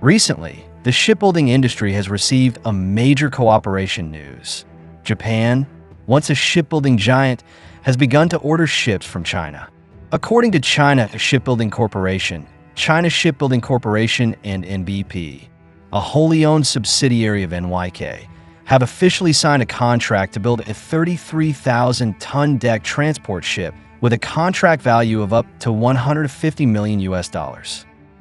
Recently, the shipbuilding industry has received a major cooperation news. Japan, once a shipbuilding giant, has begun to order ships from China. According to China Shipbuilding Corporation, China Shipbuilding Corporation and NBP, a wholly owned subsidiary of NYK, have officially signed a contract to build a 33,000-ton deck transport ship with a contract value of up to $150 million.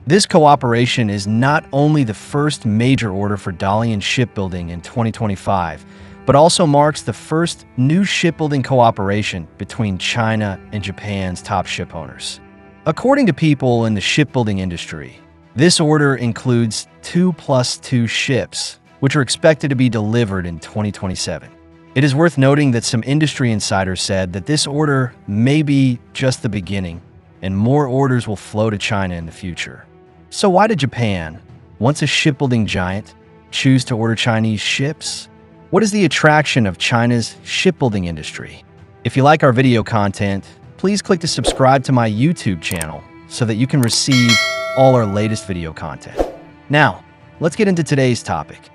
This cooperation is not only the first major order for Dalian Shipbuilding in 2025, but also marks the first new shipbuilding cooperation between China and Japan's top shipowners. According to people in the shipbuilding industry, this order includes 2+2 ships, which are expected to be delivered in 2027. It is worth noting that some industry insiders said that this order may be just the beginning, and more orders will flow to China in the future. So why did Japan, once a shipbuilding giant, choose to order Chinese ships? What is the attraction of China's shipbuilding industry? If you like our video content, please click to subscribe to my YouTube channel so that you can receive all our latest video content. Now, let's get into today's topic.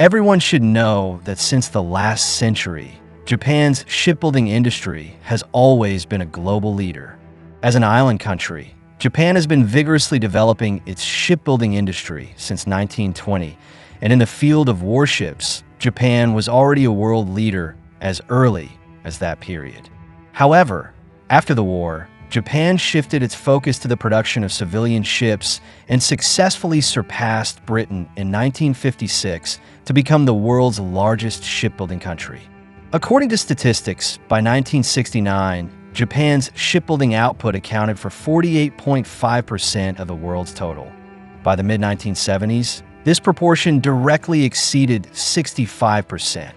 Everyone should know that since the last century, Japan's shipbuilding industry has always been a global leader. As an island country, Japan has been vigorously developing its shipbuilding industry since 1920, and in the field of warships, Japan was already a world leader as early as that period. However, after the war, Japan shifted its focus to the production of civilian ships and successfully surpassed Britain in 1956 to become the world's largest shipbuilding country. According to statistics, by 1969, Japan's shipbuilding output accounted for 48.5% of the world's total. By the mid-1970s, this proportion directly exceeded 65%,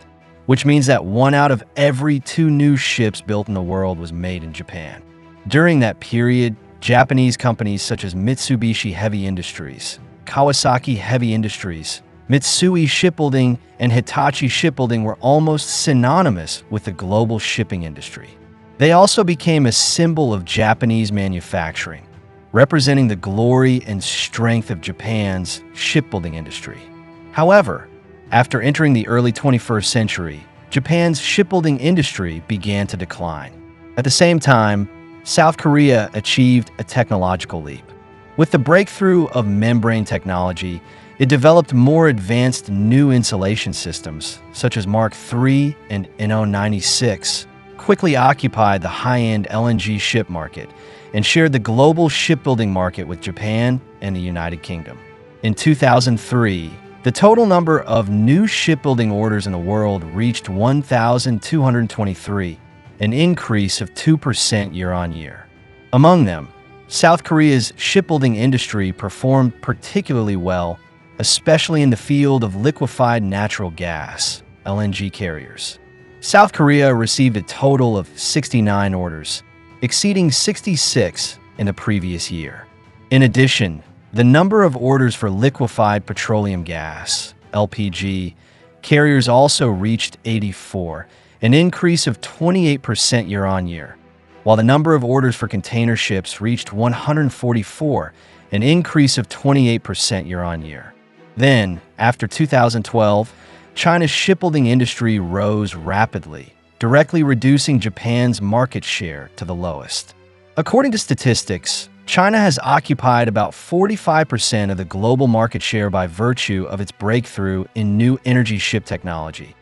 which means that 1 out of every 2 new ships built in the world was made in Japan. During that period, Japanese companies such as Mitsubishi Heavy Industries, Kawasaki Heavy Industries, Mitsui Shipbuilding, and Hitachi Shipbuilding were almost synonymous with the global shipping industry. They also became a symbol of Japanese manufacturing, representing the glory and strength of Japan's shipbuilding industry. However, after entering the early 21st century, Japan's shipbuilding industry began to decline. At the same time, South Korea achieved a technological leap. With the breakthrough of membrane technology, it developed more advanced new insulation systems, such as Mark III and NO96, quickly occupied the high-end LNG ship market, and shared the global shipbuilding market with Japan and the United Kingdom. In 2003, the total number of new shipbuilding orders in the world reached 1,223, an increase of 2% year-on-year. Among them, South Korea's shipbuilding industry performed particularly well, especially in the field of liquefied natural gas, LNG carriers. South Korea received a total of 69 orders, exceeding 66 in the previous year. In addition, the number of orders for liquefied petroleum gas, LPG, carriers also reached 84, an increase of 28% year-on-year, while the number of orders for container ships reached 144, an increase of 28% year-on-year. Then, after 2012, China's shipbuilding industry rose rapidly, directly reducing Japan's market share to the lowest. According to statistics, China has occupied about 45% of the global market share by virtue of its breakthrough in new energy ship technology,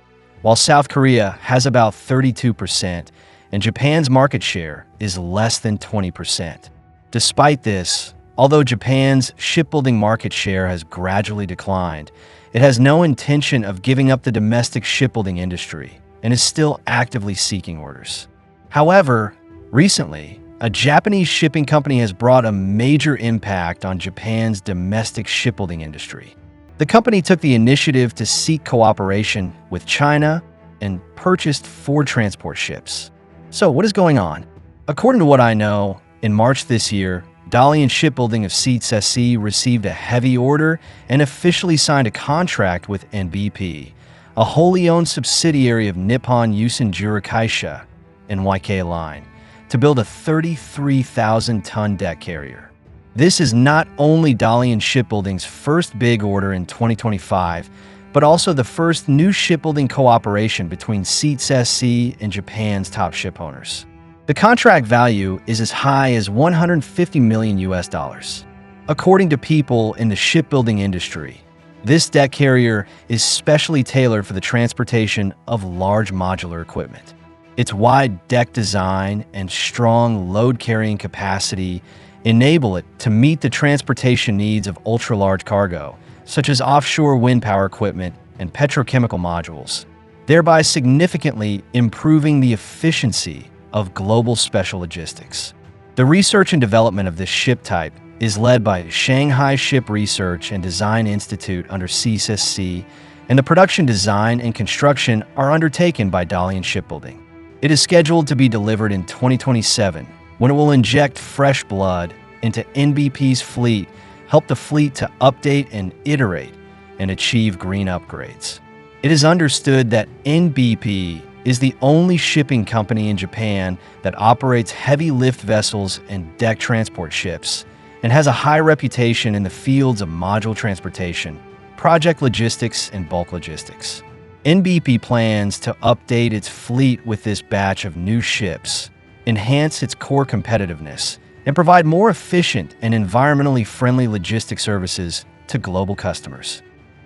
while South Korea has about 32%, and Japan's market share is less than 20%. Despite this, although Japan's shipbuilding market share has gradually declined, it has no intention of giving up the domestic shipbuilding industry and is still actively seeking orders. However, recently, a Japanese shipping company has brought a major impact on Japan's domestic shipbuilding industry. The company took the initiative to seek cooperation with China and purchased 4 transport ships. So what is going on? According to what I know, in March this year, Dalian Shipbuilding of Seats SC received a heavy order and officially signed a contract with NBP, a wholly owned subsidiary of Nippon Yusen Kaisha (NYK Line), to build a 33,000-ton deck carrier. This is not only Dalian Shipbuilding's first big order in 2025, but also the first new shipbuilding cooperation between Seats SC and Japan's top shipowners. The contract value is as high as $150 million US. According to people in the shipbuilding industry, this deck carrier is specially tailored for the transportation of large modular equipment. Its wide deck design and strong load-carrying capacity enable it to meet the transportation needs of ultra-large cargo, such as offshore wind power equipment and petrochemical modules, thereby significantly improving the efficiency of global special logistics. The research and development of this ship type is led by Shanghai Ship Research and Design Institute under CSSC, and the production, design, and construction are undertaken by Dalian Shipbuilding. It is scheduled to be delivered in 2027, when it will inject fresh blood into NBP's fleet, help the fleet to update and iterate, and achieve green upgrades. It is understood that NBP is the only shipping company in Japan that operates heavy lift vessels and deck transport ships, and has a high reputation in the fields of module transportation, project logistics, and bulk logistics. NBP plans to update its fleet with this batch of new ships, enhance its core competitiveness, and provide more efficient and environmentally friendly logistics services to global customers.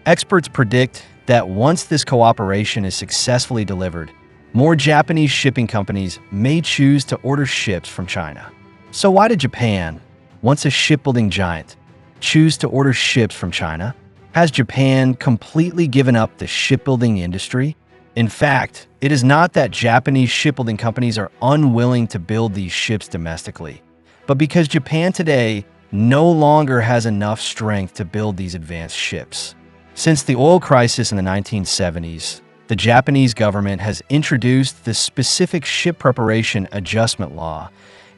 Experts predict that once this cooperation is successfully delivered, more Japanese shipping companies may choose to order ships from China. So why did Japan, once a shipbuilding giant, choose to order ships from China? Has Japan completely given up the shipbuilding industry? In fact, it is not that Japanese shipbuilding companies are unwilling to build these ships domestically, but because Japan today no longer has enough strength to build these advanced ships. Since the oil crisis in the 1970s, the Japanese government has introduced the specific ship preparation adjustment law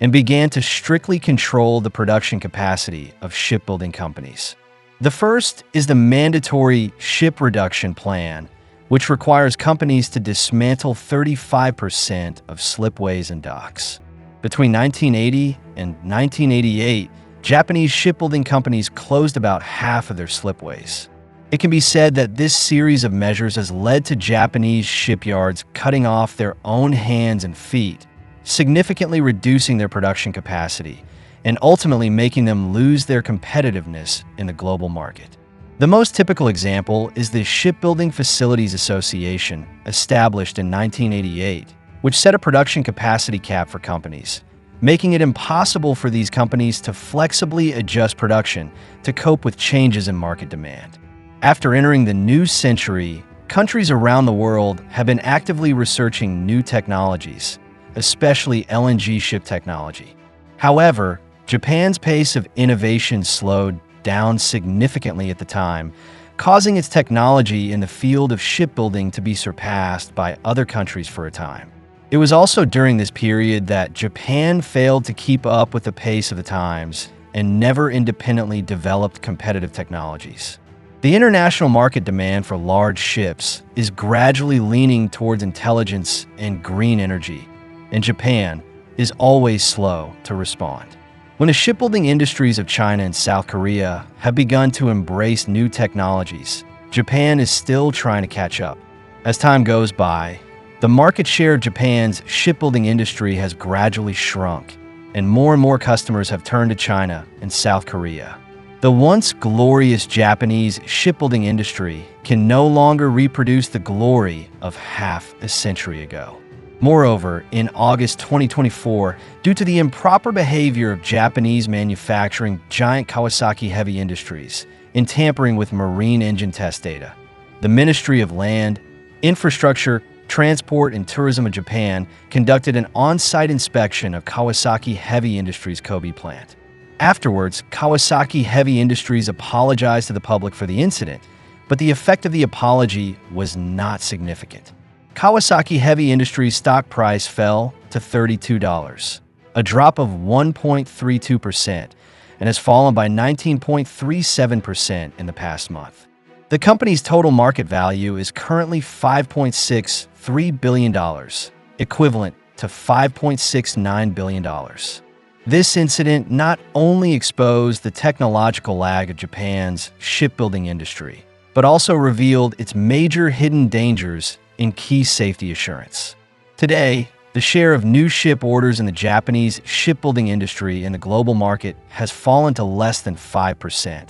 and began to strictly control the production capacity of shipbuilding companies. The first is the mandatory ship reduction plan, which requires companies to dismantle 35% of slipways and docks. Between 1980 and 1988, Japanese shipbuilding companies closed about half of their slipways. It can be said that this series of measures has led to Japanese shipyards cutting off their own hands and feet, significantly reducing their production capacity, and ultimately making them lose their competitiveness in the global market. The most typical example is the Shipbuilding Facilities Association, established in 1988, which set a production capacity cap for companies, making it impossible for these companies to flexibly adjust production to cope with changes in market demand. After entering the new century, countries around the world have been actively researching new technologies, especially LNG ship technology. However, Japan's pace of innovation slowed down significantly at the time, causing its technology in the field of shipbuilding to be surpassed by other countries for a time. It was also during this period that Japan failed to keep up with the pace of the times and never independently developed competitive technologies. The international market demand for large ships is gradually leaning towards intelligence and green energy, and Japan is always slow to respond. When the shipbuilding industries of China and South Korea have begun to embrace new technologies, Japan is still trying to catch up. As time goes by, the market share of Japan's shipbuilding industry has gradually shrunk, and more customers have turned to China and South Korea. The once glorious Japanese shipbuilding industry can no longer reproduce the glory of half a century ago. Moreover, in August 2024, due to the improper behavior of Japanese manufacturing giant Kawasaki Heavy Industries in tampering with marine engine test data, the Ministry of Land, Infrastructure, Transport and Tourism of Japan conducted an on-site inspection of Kawasaki Heavy Industries' Kobe plant. Afterwards, Kawasaki Heavy Industries apologized to the public for the incident, but the effect of the apology was not significant. Kawasaki Heavy Industries' stock price fell to $32, a drop of 1.32%, and has fallen by 19.37% in the past month. The company's total market value is currently $5.63 billion, equivalent to $5.69 billion. This incident not only exposed the technological lag of Japan's shipbuilding industry, but also revealed its major hidden dangers in key safety assurance. Today, the share of new ship orders in the Japanese shipbuilding industry in the global market has fallen to less than 5%,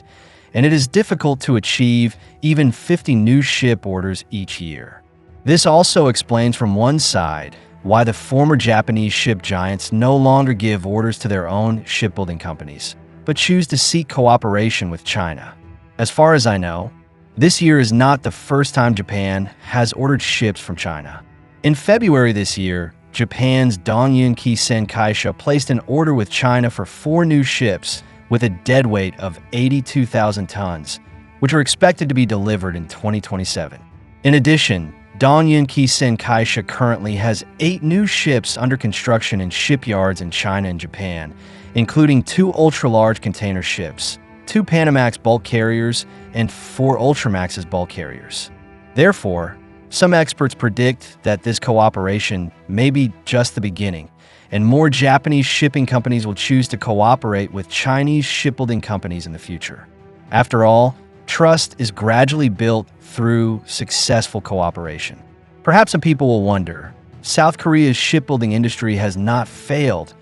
and it is difficult to achieve even 50 new ship orders each year. This also explains from one side why the former Japanese ship giants no longer give orders to their own shipbuilding companies, but choose to seek cooperation with China. As far as I know, this year is not the first time Japan has ordered ships from China. In February this year, Japan's Dalian Shipbuilding placed an order with China for 4 new ships with a deadweight of 82,000 tons, which are expected to be delivered in 2027. In addition, Dalian Shipbuilding currently has 8 new ships under construction in shipyards in China and Japan, including 2 ultra-large container ships, 2 Panamax bulk carriers, and 4 Ultramax bulk carriers. Therefore, some experts predict that this cooperation may be just the beginning, and more Japanese shipping companies will choose to cooperate with Chinese shipbuilding companies in the future. After all, trust is gradually built through successful cooperation. Perhaps some people will wonder, South Korea's shipbuilding industry has not failed.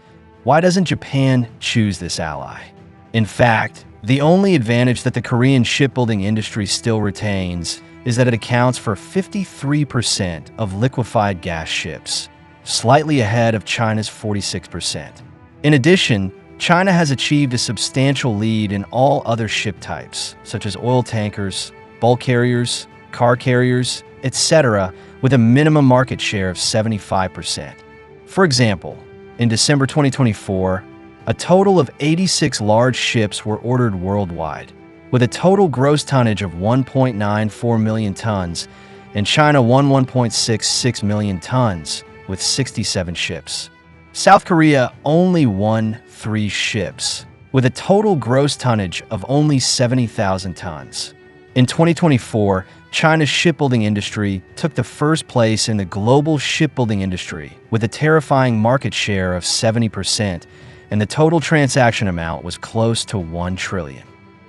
Why doesn't Japan choose this ally? In fact, the only advantage that the Korean shipbuilding industry still retains is that it accounts for 53% of liquefied gas ships, slightly ahead of China's 46%. In addition, China has achieved a substantial lead in all other ship types, such as oil tankers, bulk carriers, car carriers, etc., with a minimum market share of 75%. For example, in December 2024, a total of 86 large ships were ordered worldwide, with a total gross tonnage of 1.94 million tons, and China won 1.66 million tons with 67 ships. South Korea only won 3 ships, with a total gross tonnage of only 70,000 tons. In 2024, China's shipbuilding industry took the first place in the global shipbuilding industry with a terrifying market share of 70%, and the total transaction amount was close to $1 trillion.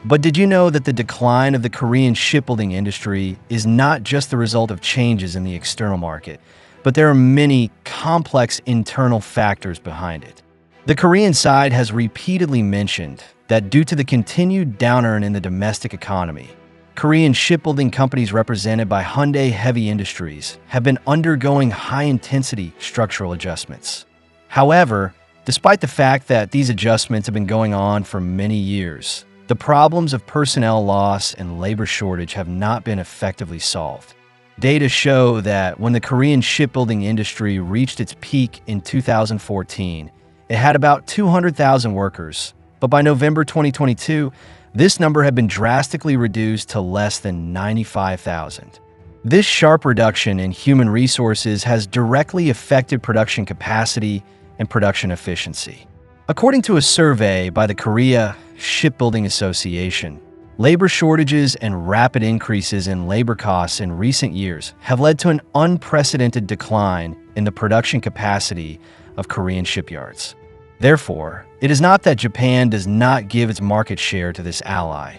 But did you know that the decline of the Korean shipbuilding industry is not just the result of changes in the external market, but there are many complex internal factors behind it? The Korean side has repeatedly mentioned that due to the continued downturn in the domestic economy, Korean shipbuilding companies represented by Hyundai Heavy Industries have been undergoing high-intensity structural adjustments. However, despite the fact that these adjustments have been going on for many years, the problems of personnel loss and labor shortage have not been effectively solved. Data show that when the Korean shipbuilding industry reached its peak in 2014, it had about 200,000 workers, but by November 2022, this number had been drastically reduced to less than 95,000. This sharp reduction in human resources has directly affected production capacity and production efficiency. According to a survey by the Korea Shipbuilding Association, labor shortages and rapid increases in labor costs in recent years have led to an unprecedented decline in the production capacity of Korean shipyards. Therefore, it is not that Japan does not give its market share to this ally,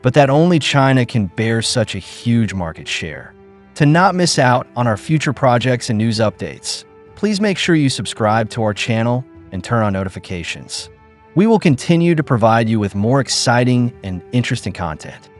but that only China can bear such a huge market share. To not miss out on our future projects and news updates, please make sure you subscribe to our channel and turn on notifications. We will continue to provide you with more exciting and interesting content.